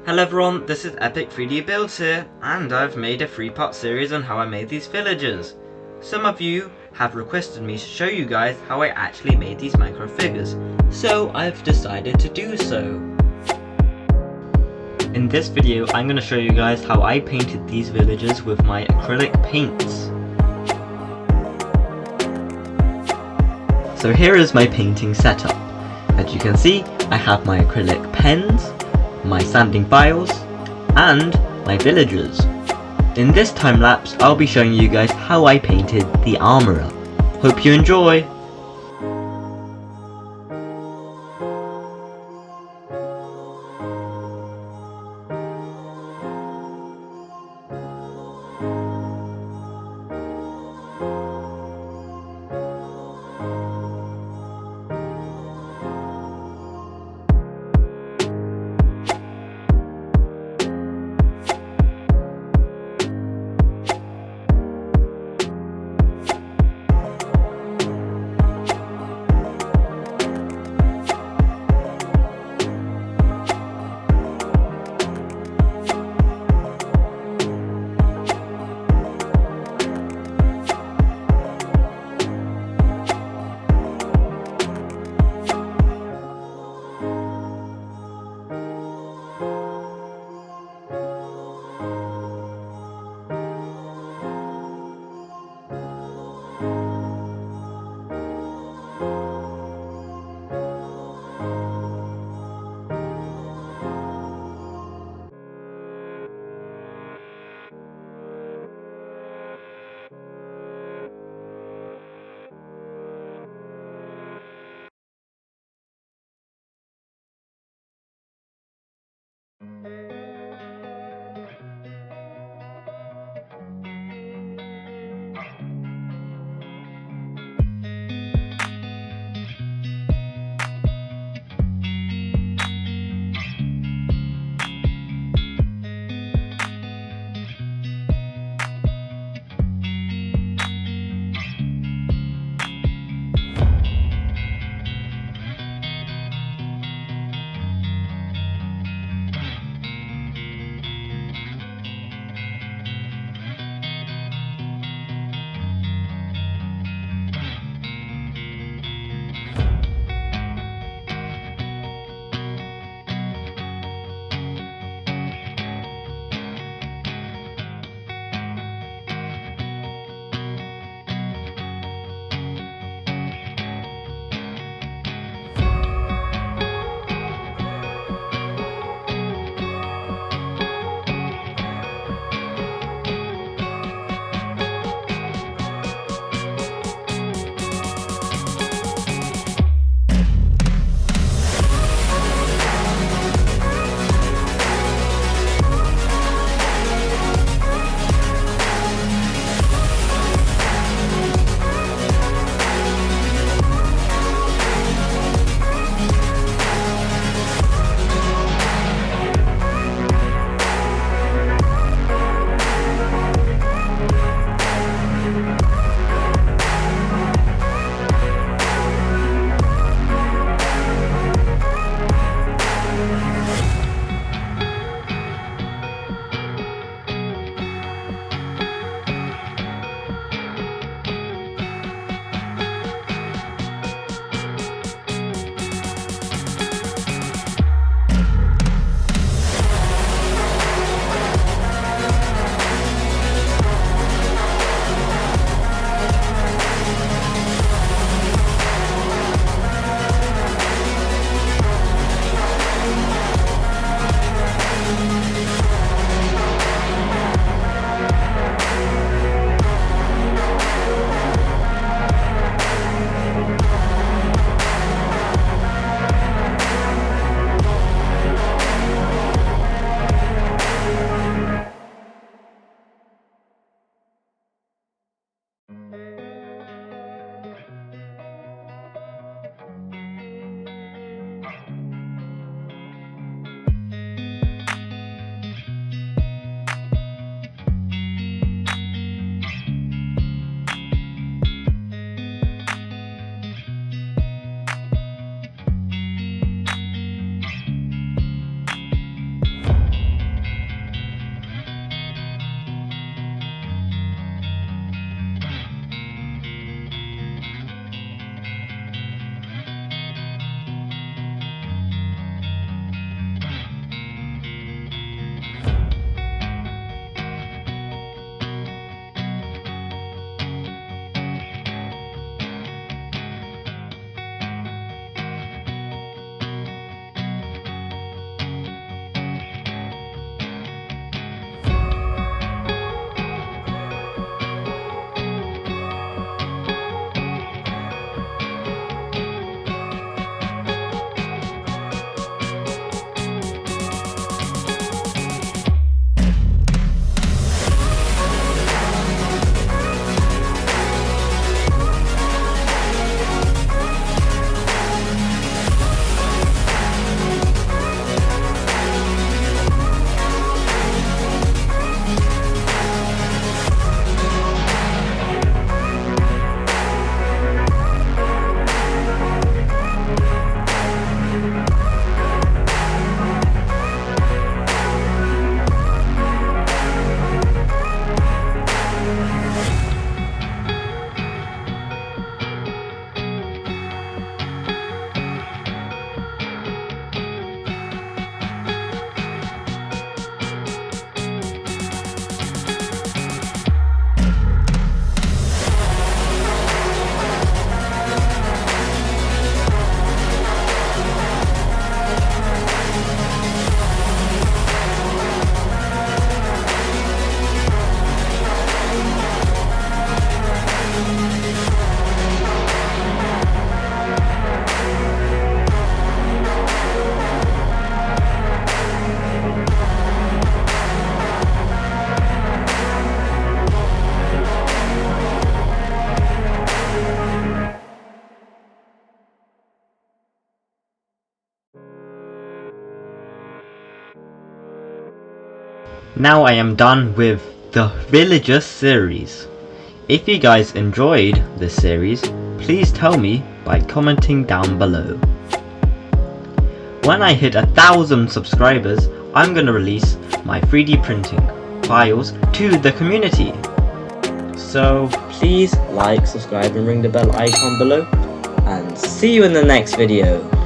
Hello everyone, this is Epic 3D Builds here, and I've made a 3-part series on how I made these villagers. Some of you have requested me to show you guys how I actually made these micro figures, so I've decided to do so. In this video, I'm going to show you guys how I painted these villagers with my acrylic paints. So here is my painting setup. As you can see, I have my acrylic pens, my sanding files, and my villagers. In this time lapse, I'll be showing you guys how I painted the armorer. Hope you enjoy! Now I am done with the Villager series. If you guys enjoyed this series, please tell me by commenting down below. When I hit 1,000 subscribers, I'm gonna release my 3D printing files to the community. So please like, subscribe and ring the bell icon below, and see you in the next video.